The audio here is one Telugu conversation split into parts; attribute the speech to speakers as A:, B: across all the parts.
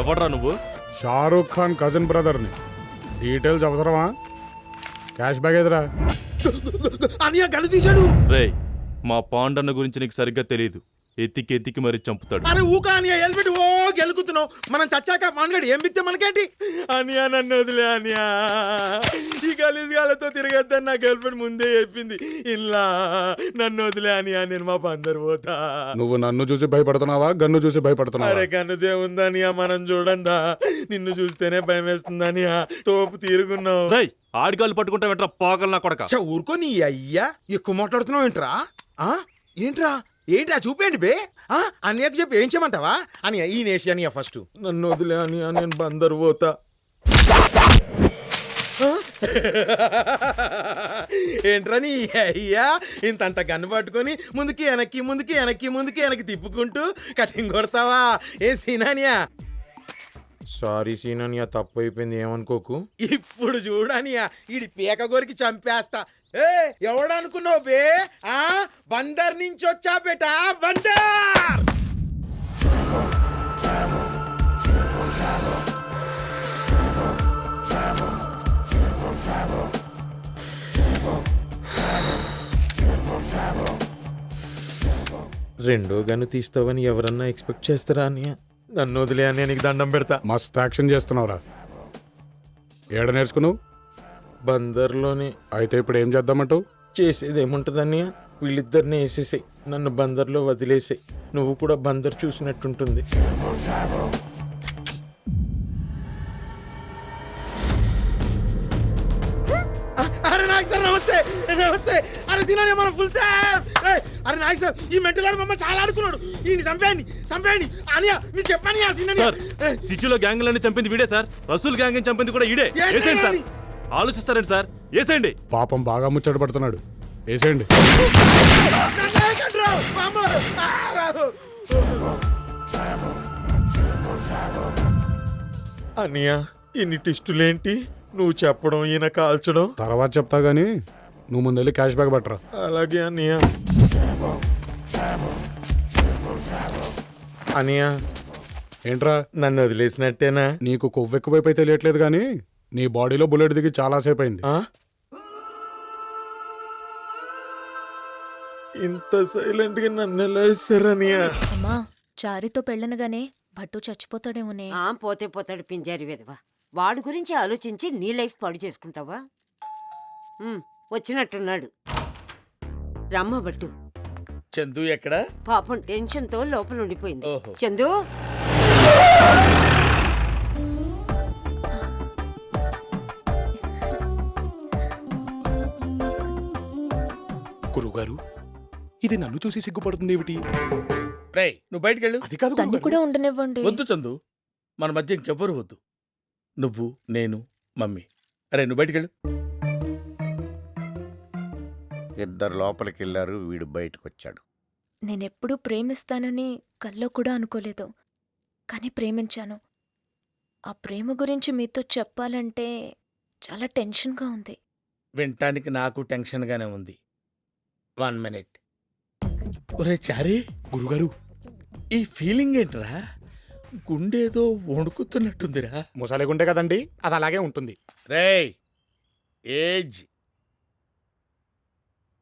A: ఎవడ్రా నువ్వు?
B: షారూక్ ఖాన్ కజిన్ బ్రదర్ని. డీటెయిల్స్ అవసరమా? క్యాష్ బ్యాగ్ ఎదురా.
C: అనియా గన్ను తీశాడు.
A: రేయ్, మా పాండన్న గురించి నీకు సరిగ్గా తెలియదు. ఎత్తికి మరి చంపుతాడు.
C: అరే ఊకా అనియా హెల్మెట్ ఓ గెలుకుతున్నావు. మనం చచ్చాక మానగాడు ఏం బిక్తే మనకేంటి? అనియా నన్ను వదిలే అనియా. ఈ గలీజ్ గాలతో తిరగద్దని నా గర్ల్ ఫ్రెండ్ ముందే చెప్పింది. ఇలా నన్ను వదిలే అనియా, నేను మా బందరు పోతా.
B: నువ్వు నన్ను చూసి భయపడుతున్నావా, గన్ను చూసి భయపడుతున్నావా?
C: అరే గన్నుదే ఉందనియా, మనం చూడందా. నిన్ను చూస్తేనే భయం వేస్తుందనియా. తోపు తీరుగున్నావు.
A: రేయ్, ఆడిగాలు పట్టుకుంటా వెంట్రా పోగల నా కొడక.
C: ఊరుకో నీ అయ్యా, ఎక్కువ మాట్లాడుతున్నావు ఏంట్రా? ఏంట్రా ఏంట్రా చూపేయండి బే. అన్నయ్యకు చెప్పి ఏం చేయమంటావా? అని ఈ నేసి అనియా ఫస్ట్ నన్ను వదిలే అనియా, నేను బందరు పోతా. ఏంట్రా నీ అయ్యా ఇంతంత గన్ను పట్టుకొని ముందుకి వెనక్కి ముందుకి వెనక్కి ముందుకి వెనక్కి తిప్పుకుంటూ కటింగ్ కొడతావా? ఏ సీనానియా? సారీ సీనానియా, తప్పు అయిపోయింది, ఏమనుకోకు. ఇప్పుడు చూడనియా ఈడి పీక గోరికి చంపేస్తా. ఏ ఎవడనుకున్నావు బే? బందర్ నుంచి వచ్చా బేటా, బందర్. రెండో గన్ను తీస్తావని ఎవరన్నా ఎక్స్పెక్ట్ చేస్తారా అనియా? నన్ను వదిలే అనియా, నీకు దండం పెడతా.
B: మస్త్ యాక్షన్ చేస్తున్నావురా. ఏడ నేర్చుకున్నావు?
C: బందర్లోనే.
B: అయితే ఇప్పుడు ఏం చేద్దామంటావు?
C: చేసేది ఏముంటుందన్నయ్య, వీళ్ళిద్దరిని వేసేసాయి, నన్ను బందర్లో వదిలేసాయి. నువ్వు కూడా బందర్ చూసినట్టుంటుంది. అరే నాయక్ సార్ నమస్తే. నమస్తే. అరే సీనాని మన ఫుల్ సార్. అరే నాయక్ సార్, ఈ మెంటల్ గారు మమ్మల్ని చాలా ఆడుకున్నాడు. ఈయన చంపేయండి చంపేయండి అనియా, మీరు చెప్పండి.
A: సార్, సిటీలో గ్యాంగ్లన్నీ చంపింది వీడే సార్. రసూల్ గ్యాంగ్ చంపింది కూడా ఈడే. వేసేయండి సార్. ఆలోచిస్తారండి సార్, వేసేయండి.
B: పాపం బాగా ముచ్చట పడుతున్నాడు, వేసేయండి.
C: అనియా ఇన్ని టిస్టులేంటి? నువ్వు చెప్పడం ఈయన కాల్చడం
B: తర్వాత చెప్తా గానీ నువ్వు ముందెళ్ళి క్యాష్ బ్యాగ్ పట్టరా.
C: అలాగే అనియా. అనియా
B: ఏంట్రా,
C: నన్ను వదిలేసినట్టేనా?
B: నీకు కొవ్వు ఎక్కువైపోయి తెలియట్లేదు కానీ నీ బాడీలో బుల్లెట్ దిగి చాలాసేపు అయింది.
C: ఇంత సైలెంట్ గా నన్ను ఎలా ఇస్తారనియా?
D: అమ్మా, చారితో పెళ్ళనగానే భట్టు చచ్చిపోతాడేమోనే.
E: పోతే పోతాడు పింజారి విధవా. వాడి గురించి ఆలోచించి నీ లైఫ్ పాడు చేసుకుంటావా? వచ్చినట్టున్నాడు, రమ్మ బట్టు.
C: చందు ఎక్కడ?
E: పాపం టెన్షన్ తో లోపల ఉండిపోయింది. చందు,
B: గురుగారు, ఇది నన్ను చూసి సిగ్గుపడుతుంది ఏమిటి?
C: రేయ్, నువ్వు బయటకెళ్ళు.
B: అది కాదు
D: తన్ని కూడా ఉండనివ్వండి.
C: వద్దు చందు, మన మధ్య ఇంకెవ్వరు వద్దు. నువ్వు, నేను, మమ్మీ. అరే నువ్వు బయటకెళ్ళు.
F: ఇద్దరు లోపలికి వెళ్ళారు, వీడు బయటకు వచ్చాడు.
D: నేనెప్పుడూ ప్రేమిస్తానని కల్లో కూడా అనుకోలేదు, కానీ ప్రేమించాను. ఆ ప్రేమ గురించి మీతో చెప్పాలంటే చాలా టెన్షన్గా ఉంది.
C: వినటానికి నాకు టెన్షన్గానే ఉంది. 1 minute. ఒరే చారీ,
B: గురుగారు,
C: ఈ ఫీలింగ్ ఏంట్రా? గుండేదో వణుకుతున్నట్టుందిరా.
B: ముసలి గుండె కదండి, అది అలాగే ఉంటుంది.
C: రేయ్, ఏజ్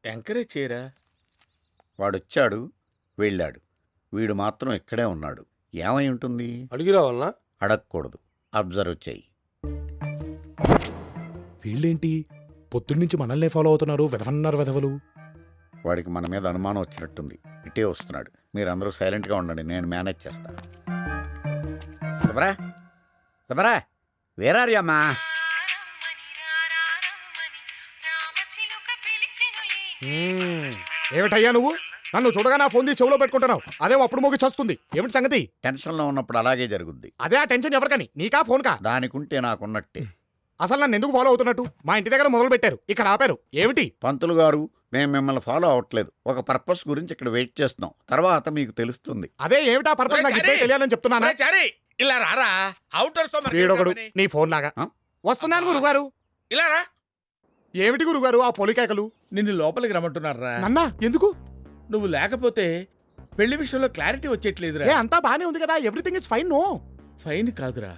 C: ఎంకరేజ్ చేయరా.
F: వాడొచ్చాడు, వెళ్ళాడు. వీడు మాత్రం ఇక్కడే ఉన్నాడు. ఏమై ఉంటుంది?
C: అడిగి రావాలనా?
F: అడగకూడదు, అబ్జర్వ్ చెయ్యి.
B: వీళ్ళేంటి పొద్దున్నుంచి మనల్నే ఫాలో అవుతున్నారు? వెదవన్నారు వెదవలు.
F: వాడికి మన మీద అనుమానం వచ్చినట్టుంది, ఇటే వస్తున్నాడు. మీరందరూ సైలెంట్గా ఉండండి, నేను మేనేజ్ చేస్తా. శుభరా, వేరారియమ్మా?
B: ఏమిటయ్యా నువ్వు? నన్ను చూడగా నా ఫోన్ తీసి చెవులో పెట్టుకుంటున్నావు. అదే అప్పుడు మోగి చస్తుంది. ఏమిటి సంగతి?
F: టెన్షన్లో ఉన్నప్పుడు అలాగే జరుగుద్ది.
B: అదే ఆ టెన్షన్ ఎవరికని, నీకా ఫోన్ కా?
F: దానికుంటే నాకున్నట్టే.
B: అసలు నన్ను ఎందుకు ఫాలో అవుతున్నట్టు? మా ఇంటి దగ్గర మొదలు పెట్టారు, ఇక్కడ ఆపారు. ఏమిటి?
F: పంతులు గారు, మేము మిమ్మల్ని ఫాలో అవ్వట్లేదు. ఒక పర్పస్ గురించి ఇక్కడ వెయిట్ చేస్తున్నాం, తర్వాత మీకు తెలుస్తుంది.
B: అదే ఏమిటా పర్పస్ నాకు ఇప్పుడే తెలియాలని చెప్తున్నానా?
C: ఇలా రారా.
B: వీడొకడు నీ ఫోన్ లాగా. వస్తున్నాను గురుగారు.
C: ఇలా రా.
B: ఏమిటి గురుగారు ఆ పొలికేకలు?
C: నిన్ను లోపలికి రమ్మంటున్నారా?
B: నన్నా ఎందుకు?
C: నువ్వు లేకపోతే పెళ్లి విషయంలో క్లారిటీ వచ్చేట్లేదురా.
B: అంతా బానే ఉంది కదా, everything is fine. No,
G: fine కాదురా,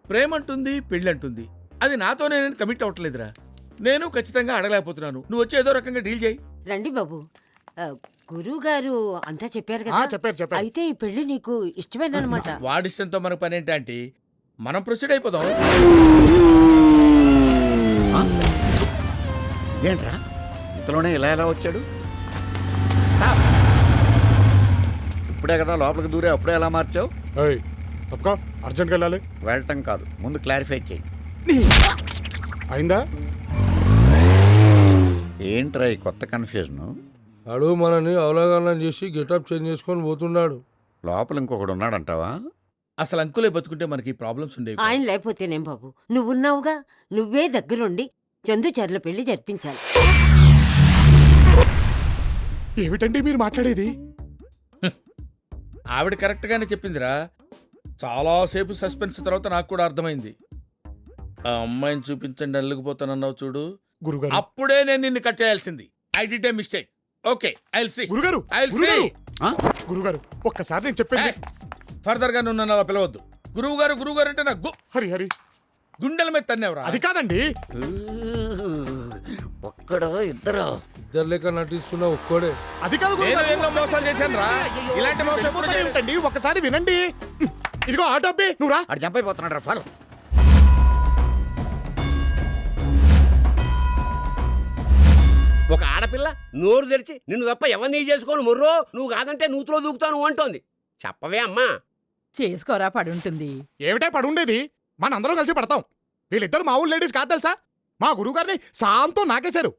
G: ప్రేమ అంటుంది, పెళ్ళి అంటుంది. అది నాతోనే నేను కమిట్ అవ్వట్లేదురా. నేను ఖచ్చితంగా అడగలేకపోతున్నాను. నువ్వు వచ్చి ఏదో రకంగా డీల్ చేయి.
E: రండి బాబు. గురువు గారు అంతా చెప్పారు
B: ఆ,
E: కదా.
B: చెప్పారు
E: అయితే ఈ పెళ్లి నీకు ఇష్టమేనమాట.
G: వాడిష్టంతో మనకు పని ఏంటంటే మనం ప్రొసీడ్ అయిపోదాం.
F: ఏంట్రా ఇంతలోనే ఇలా ఎలా వచ్చాడు? ఇప్పుడే కదా లోపలికి దూరే, అప్పుడే ఎలా మార్చావు?
B: ఏయ్ తప్పుకో, అర్జెంట్గా వెళ్ళాలి.
F: వెళ్ళటం కాదు, ముందు క్లారిఫై చేయి.
B: అయిందా?
F: ఏంట్రా ఈ కొత్త కన్ఫ్యూజను?
H: అడుగు మనని అవగాహన చేసి గెటప్ చేంజ్ చేసుకొని పోతున్నాడు.
F: లోపల ఇంకొకడు ఉన్నాడంటావా?
G: అసలు అంకులే బతుకుంటే మనకి ప్రాబ్లమ్స్ ఉండేవి.
E: ఆయన లేకపోతేనేం బాబు, నువ్వున్నావుగా. నువ్వే దగ్గరుండి చందుచర్ల పెళ్లి జరిపించాలి.
B: ఏమిటండి మీరు మాట్లాడేది?
G: ఆవిడ కరెక్ట్ గానే చెప్పిందిరా. చాలాసేపు సస్పెన్స్ తర్వాత నాకు కూడా అర్థమైంది. ఆ అమ్మాయిని చూపించండి అల్లుకుపోతానన్నావు చూడు,
B: గురుగారు
G: అప్పుడే నేను నిన్ను కట్ చేయాల్సింది. I did a mistake. Okay, I will see.
B: గురుగారు
G: ఐ విల్ సీ.
B: గురుగారు!
F: ఆ?
B: గురుగారు ఒక్కసారి నేను చెప్పండి.
G: ఫర్దర్ గా నువ్వు నన్ను అలా పిలవద్దు. గురువు గారు అంటే నాకు
B: హరి హరి
G: గుండెల మీద తన్నేవరా.
B: అది కాదండి.
F: ఒక్కడో ఇద్దరు
H: ఇద్దరు లెక్క నటిస్తున్న ఒక్కడే.
B: అది కాదు
G: నేను
B: గురుగారు.
G: ఎన్నో మోసాలు చేశాను రా. ఇలాంటి మోసం ఎప్పుడు
B: వెళ్ళిపోతానే
G: చేయలేదు.
B: ఉంటండి, ఒక్కసారి వినండి. ఇదిగో ఆటో అబ్బి, నువ్వు రా.
F: అటు జంప్ అయిపోతున్నాడు రా, ఫాలో.
I: ఒక ఆడపిల్ల నోరు తెరిచి నిన్ను తప్ప ఎవరిని చేసుకోను మొర్రో, నువ్వు కాదంటే నూతులో దూకుతాను అంటోంది. చెప్పవే అమ్మా.
J: చేసుకోరా పడుంటుంది.
B: ఏమిటే పడుండేది? మనందరం కలిసి పడతాం. వీళ్ళిద్దరు మా ఊళ్ళో లేడీస్ కాదు తెలుసా? మా గురువుగారిని సాంతో నాకేశారు.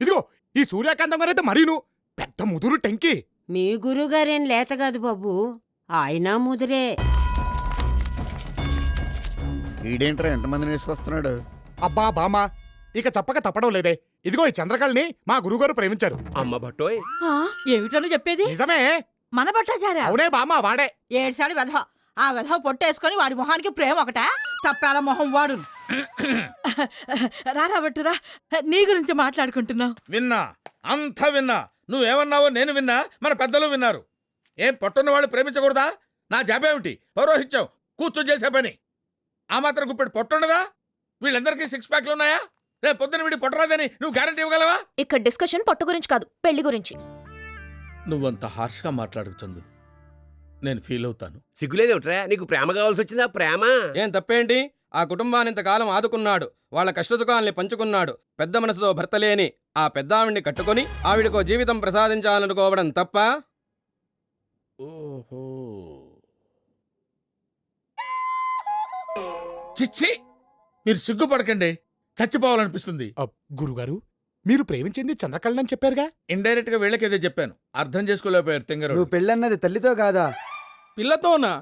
B: ఇదిగో ఈ సూర్యకాంతం గారైతే మరీను పెద్ద ముదురు టెంకి.
E: మీ గురువుగారేం లేత కాదు బాబు, ఆయన ముదిరే.
F: ఈడేంట్రా ఎంతమందిని వేసుకొస్తున్నాడు?
B: అబ్బా బామా, ఇక చెప్పక తప్పడం లేదే. ఇదిగో ఈ చంద్రకళని మా గురువుగారు ప్రేమించారు.
I: అమ్మ బట్టోయ్.
J: ఏమిటను చెప్పేది?
B: నిజమే.
J: మన పట్టాచారా?
B: అవునే బామా, వాడే.
J: ఏడ్చాడు వెధవ. ఆ వెధవ పొట్టేసుకొని వాడి మొహానికి ప్రేమ ఒకటా? తప్పాల మొహం వాడు. రారా బట్టురా, నీ గురించి మాట్లాడుకుంటున్నావు.
G: విన్నా, అంతా విన్నా. నువ్వేమన్నావో నేను విన్నా, మన పెద్దలు విన్నారు. ఏం పట్టున్న వాళ్ళు ప్రేమించకూడదా? నా జాబేమిటి? పౌరోహిత్యం, కూర్చొని చేసే పని. ఆ మాత్రం గుప్పెడు పొట్టుండదా? వీళ్ళందరికీ 6 ప్యాక్లు ఉన్నాయా? రేపు పొద్దున వీడి పొట్టరాదని నువ్వు గ్యారంటీ ఇవ్వగలవా?
D: ఇక్కడ డిస్కషన్ పొట్టు గురించి కాదు, పెళ్లి గురించి.
G: నువ్వంత హార్ష్గా మాట్లాడకు చందు, నేను ఫీల్ అవుతాను.
I: సిగ్గులేదేమిట్రా, నీకు ప్రేమ కావాల్సి వచ్చిందా? ప్రేమ
K: ఏం తప్పేంటి? ఆ కుటుంబాన్ని ఇంతకాలం ఆదుకున్నాడు, వాళ్ళ కష్టసుఖాల్ని పంచుకున్నాడు. పెద్ద మనసుతో భర్త లేని ఆ పెద్దావిడ్ని కట్టుకొని ఆవిడకో జీవితం ప్రసాదించాలనుకోవడం తప్ప?
G: ఓహో, చిచ్చి, మీరు సిగ్గుపడకండి, చచ్చిపోవాలనిపిస్తుంది.
B: గురుగారు మీరు ప్రేమించింది చంద్రకళని చెప్పారుగా.
G: ఇండైరెక్ట్ గా వీళ్ళకేదో చెప్పాను, అర్థం చేసుకోలేకపోయారు తెంగరు.
K: నువ్వు పెళ్ళన్నది తల్లితో కాదా, పిల్లతోనా?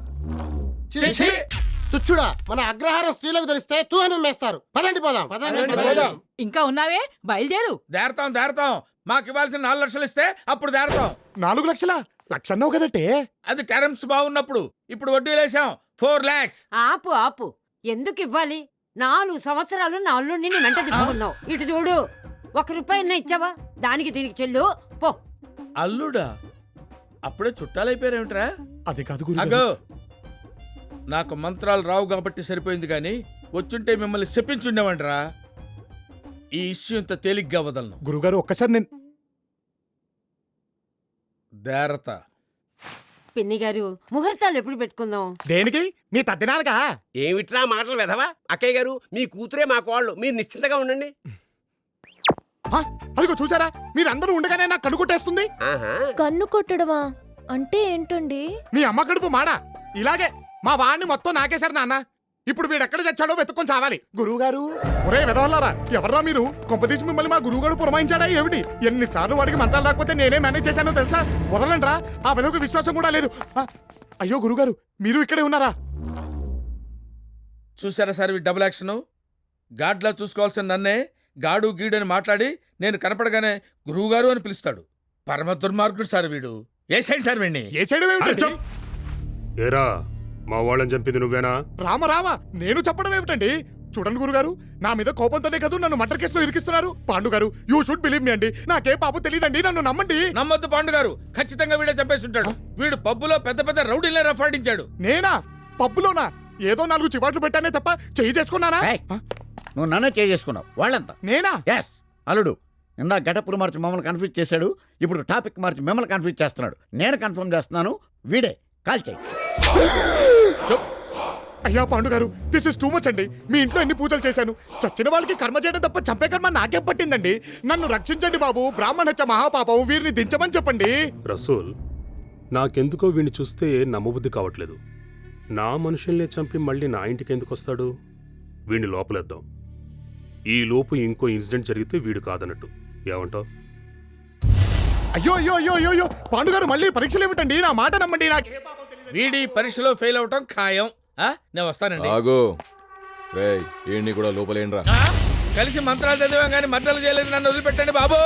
B: తుచ్చుడా, మన అగ్రహారం స్త్రీలకు తెలిస్తే తూ అని ఉమ్మేస్తారు. పదండి పోదాం.
J: ఇంకా ఉన్నావే, బయలుదేరు.
G: దేరతాం. మాకు ఇవ్వాల్సిన 4 లక్షలు ఇస్తే అప్పుడు దేరతాం.
B: 4 లక్షలా? లక్ష అన్నావు కదటే.
G: అది క్యారమ్స్ బాగున్నప్పుడు. ఇప్పుడు వడ్డీ లేసాం 4 lakhs.
E: ఆపు ఆపు, ఎందుకు ఇవ్వాలి? 4 సంవత్సరాలు నా అల్లుడిని నీ వెంట తిప్పుకున్నావు. ఇటు చూడు, 1 రూపాయి ఇచ్చావా? దానికి దీనికి చెల్లు పో.
G: అల్లుడా? అప్పుడే చుట్టాలైపోయారేమిట్రా?
B: అది కాదు
G: అగో,
B: గురుగారు.
G: నాకు మంత్రాలు రావు కాబట్టి సరిపోయింది, కానీ వచ్చుంటే మిమ్మల్ని చెప్పించుండేవంటరా. ఈ ఇష్యూ ఇంత తేలిగ్గా వదలను.
B: గురుగారు ఒక్కసారి నేను
G: దేరత.
E: పిన్ని గారు, ముహూర్తాలు ఎప్పుడు పెట్టుకుందాం?
B: దేనికి? మీ తద్దినాలుగా?
I: ఏమిట్రా మాటలు వెధవా? అక్కయ్య గారు, మీ కూతురే మా కోళ్ళు, మీరు నిశ్చింతగా ఉండండి.
B: అదిగో చూసారా, మీరందరూ ఉండగానే నాకు కన్ను కొట్టేస్తుంది.
I: ఆహా,
D: కన్ను కొట్టడమా అంటే ఏంటండి?
B: మీ అమ్మ కడుపు మాడ. ఇలాగే మా వాడిని మొత్తం నాకేశారు నాన్న. ఇప్పుడు వీడెక్కడ చచ్చాడో వెతుక్కొని చావాలి. గురువుగారు, ఒరే వెదవల్లారా, ఎవర్రా మీరు? కొంపదీసి మిమ్మల్ని మా గురువుగారు పురమాయించాడా ఏమిటి? ఎన్నిసార్లు వాడికి మంత్రాలు రాకపోతే నేనే మేనేజ్ చేశానో తెలుసా? వదలండ్రా, ఆ వెదవుకి విశ్వాసం కూడా లేదు. అయ్యో గురువుగారు, మీరు ఇక్కడే ఉన్నారా?
G: చూసారా సార్ ఈ డబుల్ యాక్షన్? గాడ్లా చూసుకోవాల్సిన నన్నే గాడు గీడు అని మాట్లాడి నేను కనపడగానే గురువుగారు అని పిలుస్తాడు. పరమ దుర్మార్గుడు సార్ వీడు. ఏ సైడ్ సార్ వీడిని?
B: ఏ చేయడం ఏమిటండి?
L: ఏరా, మా వాళ్ళని చంపింది నువ్వేనా?
B: రామ నేను చెప్పడం ఏమిటండి? చూడండి గురుగారు, నా మీద కోపంతోనే కదా నన్ను మర్డర్ కేసులో ఇరికిస్తున్నారు. పాండు గారు, యూ షుడ్ బిలీవ్ మీ అండి. నాకే పాపం తెలియదండి, నన్ను నమ్మండి.
G: నమ్మొద్దు పాండు గారు, ఖచ్చితంగా వీడే చంపేసి ఉంటాడు. వీడు పబ్బులో పెద్ద పెద్ద రౌడీలే రఫాడించాడు.
B: నేనా? పబ్బులోనా? ఏదో 4 చివాట్లు పెట్టానే తప్ప చెయ్యి చేసుకున్నానా
F: ఏయ్, నువ్వు నన్నే చేసుకున్నావు వాళ్ళంతా
B: నేనా
F: ఎస్ అల్లుడు ఇందా గటపురు మార్చి మమ్మల్ని కన్ఫ్యూజ్ చేశాడు ఇప్పుడు టాపిక్ మార్చి మిమ్మల్ని కన్ఫ్యూజ్ చేస్తున్నాడు నేను కన్ఫర్మ్ చేస్తున్నాను వీడే కాల్ చేయి
B: అయ్యా పాండు గారు దిస్ ఇస్ టూ మచ్ అండి మీ ఇంట్లో ఎన్ని పూజలు చేశాను చచ్చిన వాళ్ళకి కర్మ చేయడం తప్ప చంపే కర్మ నాకేం పట్టిందండి నన్ను రక్షించండి బాబు బ్రాహ్మణ హత్య మహాపాపం వీరిని దించమని చెప్పండి
L: రసూల్ నాకెందుకో వీడిని చూస్తే నమ్మబుద్ధి కావట్లేదు నా మనుషుల్ని చంపి మళ్ళీ నా ఇంటికి ఎందుకు వస్తాడు వీడిని లోపలేద్దాం ఈ లోపు ఇంకో ఇన్సిడెంట్ జరిగితే వీడు కాదన్నట్టు ఏమంటావ్
B: అయ్యో అయ్యో అయ్యో అయ్యో అయ్యో పాండు గారు మళ్ళీ పరీక్షలు ఏమిటండి నా మాట నమ్మండి నాకే పాపం తెలీదు.
G: వీడి పరీక్షలో ఫెయిల్ అవటం ఖాయం ఆ? నేను వస్తానండి
K: ఆగు రేయ్ ఏంటి కూడా లోపలేండ్రా
G: ఆ? కలిసి మంత్రాలు చదివాం కానీ మద్దలు చేయలేదు నన్ను వదిలిపెట్టండి బాబు